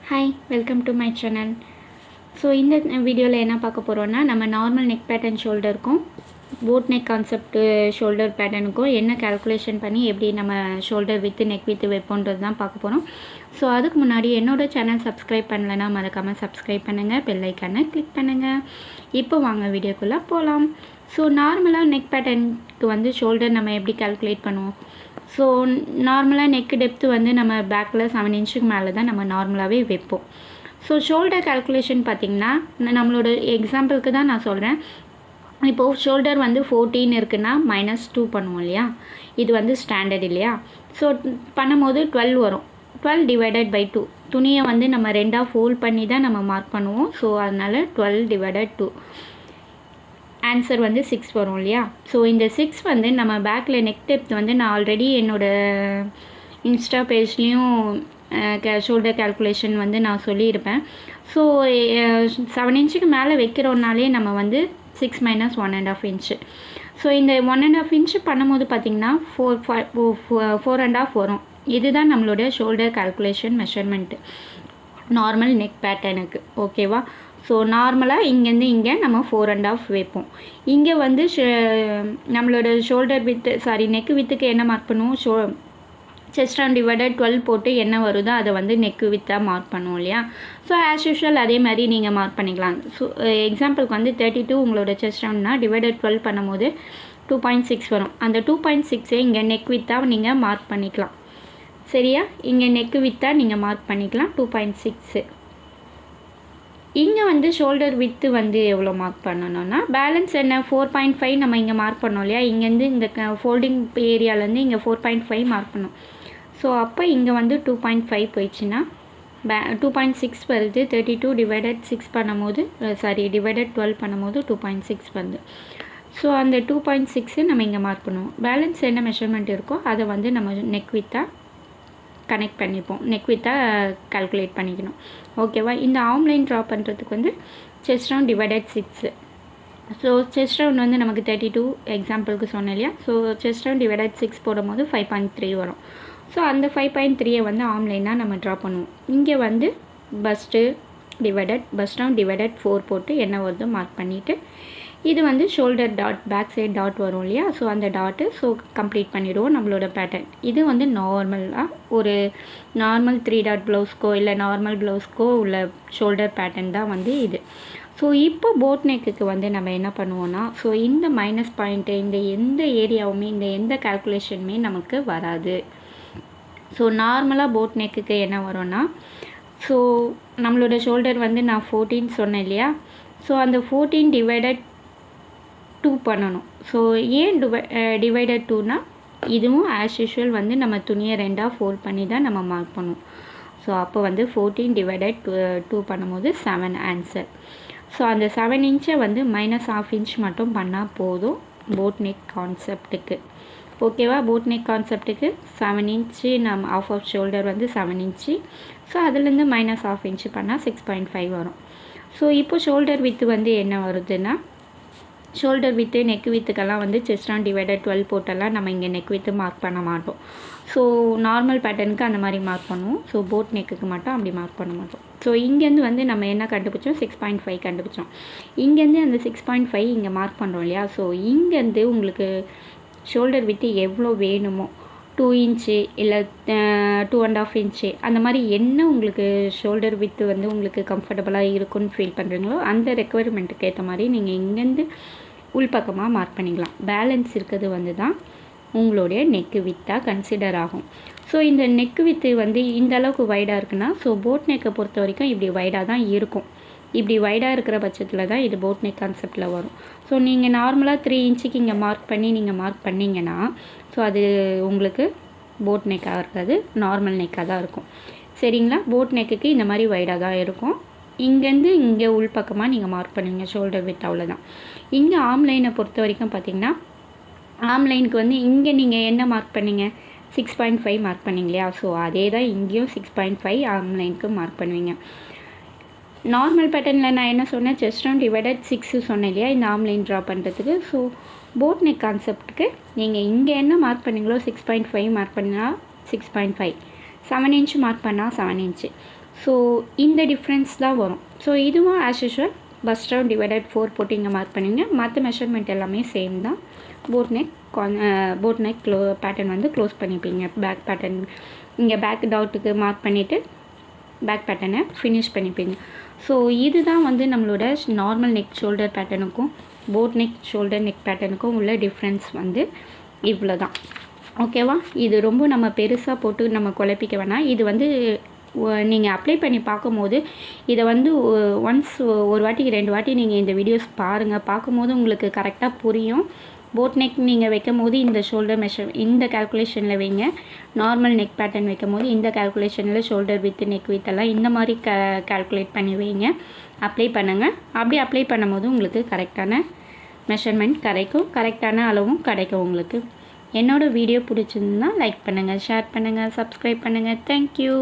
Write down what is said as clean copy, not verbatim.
Hi welcome to my channel. So இந்த வீடியோவில் என்ன பார்க்க போகிறோன்னா, நம்ம நார்மல் நெக் பேட்டர்ன் ஷோல்டருக்கும் போட் நெக் கான்செப்ட் ஷோல்டர் பேட்டர்னுக்கும் என்ன கால்குலேஷன் பண்ணி எப்படி நம்ம ஷோல்டர் வித்து நெக் வித்து வைப்போன்றது தான் பார்க்க போகிறோம். ஸோ அதுக்கு முன்னாடி என்னோடய சேனல் சப்ஸ்கிரைப் பண்ணலைன்னா மறக்காமல் சப்ஸ்கிரைப் பண்ணுங்கள், பெல் ஐக்கானை கிளிக் பண்ணுங்கள். இப்போ வாங்க வீடியோக்குள்ளே போகலாம். ஸோ நார்மலாக நெக் பேட்டர்னுக்கு வந்து ஷோல்டர் நம்ம எப்படி கால்குலேட் பண்ணுவோம்? ஸோ நார்மலாக நெக் டெப்த்து வந்து நம்ம பேக்கில் 7 இன்ச்சுக்கு மேலே தான் நம்ம நார்மலாகவே வைப்போம். ஸோ ஷோல்டர் கால்குலேஷன் பார்த்திங்கன்னா, நம்மளோட எக்ஸாம்பிளுக்கு தான் நான் சொல்கிறேன். இப்போது ஷோல்டர் வந்து 14 இருக்குன்னா -2 பண்ணுவோம் இல்லையா, இது வந்து ஸ்டாண்டர்ட் இல்லையா. ஸோ பண்ணும்போது 12 வரும். 12 டிவைடட் பை 2, துணியை வந்து நம்ம 2ஆக ஃபோல்ட் பண்ணி தான் நம்ம மார்க் பண்ணுவோம். ஸோ அதனால் 12 டிவைடட் 2, ஆன்சர் வந்து 6 வரும் இல்லையா. ஸோ இந்த 6 வந்து நம்ம பேக்கில் நெக் டெப்த் வந்து நான் ஆல்ரெடி என்னோடய இன்ஸ்டா பேஜ்லேயும் ஷோல்டர் கால்குலேஷன் வந்து நான் சொல்லியிருப்பேன். ஸோ 7 இன்ச்சுக்கு மேலே வைக்கிறோன்னாலே நம்ம வந்து 6 - 1.5 இன்ச்சு. ஸோ இந்த 1.5 இன்ச்சு பண்ணும்போது பார்த்திங்கன்னா 4.5 வரும். இதுதான் நம்மளுடைய shoulder calculation measurement normal neck பேட்டர்னுக்கு. ஓகேவா. ஸோ நார்மலாக இங்கேருந்து இங்கே நம்ம 4.5 வைப்போம். இங்கே வந்து நம்மளோட ஷோல்டர் வித்து நெக்கு வித்துக்கு என்ன மார்க் பண்ணுவோம்? செஸ்ட் ரவுண்ட் டிவைடட் 12 போட்டு என்ன வருதோ அதை வந்து நெக்கு வித்தாக மார்க் பண்ணுவோம் இல்லையா. ஸோ ஆஸ் யூஷுவல் அதே மாதிரி நீங்கள் மார்க் பண்ணிக்கலாம். ஸோ எக்ஸாம்பிளுக்கு வந்து 32 உங்களோட செஸ்ட் ரவுண்ட்னா டிவைடட் 12 பண்ணும்போது 2.6 வரும். அந்த 2.6 இங்கே நெக் வித்தாக நீங்கள் மார்க் பண்ணிக்கலாம். சரியா, இங்கே நெக்கு வித்தாக நீங்கள் மார்க் பண்ணிக்கலாம் 2.6. இங்கே வந்து ஷோல்டர் வித்து வந்து எவ்வளோ மார்க் பண்ணணும்னா, பேலன்ஸ் என்ன 4.5 நம்ம இங்கே மார்க் பண்ணோம் இல்லையா. இங்கேருந்து இந்த ஃபோல்டிங் ஏரியாவிலேருந்து இங்கே 4.5 மார்க் பண்ணோம். ஸோ அப்போ இங்கே வந்து 2.5 போயிடுச்சுன்னா 2.6 வருது. 32 டிவைடட் 6 பண்ணும்போது டிவைடட் 12 பண்ணும்போது 2.6 வருது. ஸோ அந்த 2.6 நம்ம இங்கே மார்க் பண்ணுவோம். பேலன்ஸ் என்ன மெஷர்மெண்ட் இருக்கோ அதை வந்து நம்ம நெக் வித்தாக கனெக்ட் பண்ணிப்போம், நெக் வித்தாக கால்குலேட் பண்ணிக்கணும். ஓகேவா. இந்த ஆர்ம் லைன் ட்ரா பண்ணுறதுக்கு வந்து chest round divided 6. So chest round வந்து நமக்கு 32 எக்ஸாம்பிளுக்கு சொன்னேன் இல்லையா. ஸோ செஸ்ட் ரவுண்ட் டிவைடட் 6 போடும்போது 5.3 வரும். ஸோ அந்த 5.3 வந்து ஆர்ம் லைனாக நம்ம ட்ரா பண்ணுவோம். இங்கே வந்து பஸ்ட் ரவுண்ட் டிவைடட் 4 போட்டு என்ன வருதோ மார்க் பண்ணிவிட்டு, இது வந்து shoulder dot back side dot வரும் இல்லையா. ஸோ அந்த டாட்டு கம்ப்ளீட் பண்ணிவிடுவோம் நம்மளோட பேட்டர்ன். இது வந்து நார்மலாக ஒரு நார்மல் 3 டாட் ப்ளவுஸ்க்கோ இல்லை நார்மல் ப்ளவுஸ்க்கோ உள்ள ஷோல்டர் பேட்டர்ன் தான் வந்து இது. ஸோ இப்போ போட் நெக்குக்கு வந்து நம்ம என்ன பண்ணுவோன்னா, ஸோ இந்த மைனஸ் பாயிண்ட்டு இந்த எந்த ஏரியாவுமே இந்த எந்த கால்குலேஷனுமே நமக்கு வராது. ஸோ நார்மலாக போட் நெக்குக்கு என்ன வரும்னா, ஸோ நம்மளோட ஷோல்டர் வந்து நான் 14 சொன்னேன் இல்லையா. ஸோ அந்த 14 டிவைடட் 2 பண்ணணும். ஸோ ஏன் டிவைடட் 2னா, இதுவும் ஆஸ் யூஷுவல் வந்து நம்ம துணியை 2ஆக ஃபோல்ட் பண்ணி தான் நம்ம மார்க் பண்ணுவோம். ஸோ அப்போ வந்து 14 டிவைடட் 2 பண்ணும்போது 7 ஆன்சர். ஸோ அந்த 7 இன்ச்சை வந்து -1/2 இன்ச் மட்டும் பண்ணால் போதும் போட் நெக் கான்செப்ட்டுக்கு. ஓகேவா. போட் நெக் கான்செப்ட்டுக்கு 7 இன்ச்சு நம்ம ஆஃப் ஷோல்டர் வந்து 7 இன்ச்சு. ஸோ அதுலேருந்து -1/2 இன்ச்சு பண்ணால் 6.5 வரும். ஸோ இப்போ ஷோல்டர் வித்து வந்து என்ன வருதுன்னா, ஷோல்டர் வித்து நெக் வித்துக்கெல்லாம் வந்து செஸ்ட் ரவுண்ட் டிவைடட் 12 போட்டெல்லாம் நம்ம இங்கே நெக் வித்து மார்க் பண்ண மாட்டோம். ஸோ நார்மல் பேட்டர்னுக்கு அந்த மாதிரி மார்க் பண்ணுவோம். ஸோ போட் நெக்குக்கு மட்டும் அப்படி மார்க் பண்ண மாட்டோம். ஸோ இங்கேருந்து வந்து நம்ம என்ன கண்டுபிடிச்சோம், 6.5 கண்டுபிடிச்சோம். இங்கேருந்து அந்த 6.5 இங்கே மார்க் பண்ணுறோம் இல்லையா. ஸோ இங்கேருந்து உங்களுக்கு ஷோல்டர் வித்து எவ்வளோ வேணுமோ, 2 இன்ச்சு இல்லை 2.5 இன்ச்சு, அந்த மாதிரி என்ன உங்களுக்கு ஷோல்டர் வித்து வந்து உங்களுக்கு கம்ஃபர்டபுளாக இருக்குன்னு ஃபீல் பண்ணுறீங்களோ அந்த ரெக்குவயர்மெண்ட்டுக்கு ஏற்ற மாதிரி நீங்கள் இங்கேருந்து உள்பக்கமாக மார்க் பண்ணிக்கலாம். பேலன்ஸ் இருக்கிறது வந்து தான் உங்களுடைய நெக்கு வித்தாக கன்சிடர் ஆகும். ஸோ இந்த நெக்கு வித்து வந்து இந்த அளவுக்கு வைடாக இருக்குன்னா, ஸோ போட் நெக்கை பொறுத்த வரைக்கும் இப்படி வைடாக தான் இருக்கும். இப்படி வைடாக இருக்கிற பட்சத்தில் தான் இது போட் நெக் கான்செப்டில் வரும். ஸோ நீங்கள் நார்மலாக 3 இன்ச்சுக்கு இங்கே மார்க் பண்ணி நீங்கள் மார்க் பண்ணிங்கன்னா, ஸோ அது உங்களுக்கு போட் நெக்காக இருக்காது, நார்மல் நெக்காக தான் இருக்கும். சரிங்களா. போட் நெக்குக்கு இந்த மாதிரி வைடாக தான் இருக்கும். இங்கேருந்து இங்கே உள்பக்கமாக நீங்கள் மார்க் பண்ணுவீங்க ஷோல்டர் வித், அவ்வளோதான். இங்கே ஆர்ம் லைனை பொறுத்த வரைக்கும் பார்த்திங்கன்னா, ஆர்ம் லைனுக்கு வந்து இங்கே நீங்கள் என்ன மார்க் பண்ணிங்க, 6.5 மார்க் பண்ணிங்க இல்லையா. ஸோ அதே தான் இங்கேயும் 6.5 ஆர்ம் லைனுக்கு மார்க் பண்ணுவீங்க. நார்மல் பேட்டர்னில் நான் என்ன சொன்னேன், செஸ்ட் ரவுண்ட் டிவைடட் 6 சொன்னேன் இல்லையா இந்த ஆர்ம் லைன் ட்ரா பண்ணுறதுக்கு. ஸோ போட் நெக் கான்செப்ட்டுக்கு நீங்கள் இங்கே என்ன மார்க் பண்ணிங்களோ 6.5 மார்க் பண்ணினா 6.5, 7 இன்ச் மார்க் பண்ணால் 7 இன்ச்சு. ஸோ இந்த டிஃப்ரென்ஸ் தான் வரும். ஸோ இதுவும் as usual first round divided 4 போட்டு இங்கே மார்க் பண்ணுவீங்க. மற்ற மெஷர்மெண்ட் எல்லாமே சேம் தான். போட் நெக் பேட்டர்ன் வந்து க்ளோஸ் பண்ணிப்பீங்க. பேக் பேட்டர்ன் இங்கே பேக் டாட்டுக்கு மார்க் பண்ணிவிட்டு பேக் பேட்டர்னை ஃபினிஷ் பண்ணிப்பீங்க. ஸோ இதுதான் வந்து நம்மளோட நார்மல் நெக் ஷோல்டர் பேட்டர்னுக்கும் போட் நெக் ஷோல்டர் நெக் பேட்டர்னுக்கும் உள்ள டிஃப்ரென்ஸ் வந்து இவ்வளோ தான். ஓகேவா? இது ரொம்ப நம்ம பெருசாக போட்டு நம்ம குழப்பிக்க வேணாம். இது வந்து நீங்கள் அப்ளை பண்ணி பார்க்கும்போது இதை வந்து ஒன்ஸ் ஒரு வாட்டிக்கு 2 வாட்டி நீங்கள் இந்த வீடியோஸ் பாருங்கள். பார்க்கும்போது உங்களுக்கு கரெக்டாக புரியும். போட் நெக் நீங்கள் வைக்கும் போது இந்த ஷோல்டர் இந்த கால்குலேஷனில் வைங்க. நார்மல் நெக் பேட்டர்ன் வைக்கும் போது இந்த கால்குலேஷனில் ஷோல்டர் வித் நெக் வித் எல்லாம் இந்த மாதிரி கால்குலேட் பண்ணி வைங்க. அப்ளை பண்ணுங்கள். அப்படி அப்ளை பண்ணும்போது உங்களுக்கு கரெக்டான மெஷர்மெண்ட் கிடைக்கும், கரெக்டான அளவும் கிடைக்கும் உங்களுக்கு. என்னோடய வீடியோ பிடிச்சிருந்தா லைக் பண்ணுங்கள், ஷேர் பண்ணுங்கள், சப்ஸ்கிரைப் பண்ணுங்கள். தேங்க்யூ.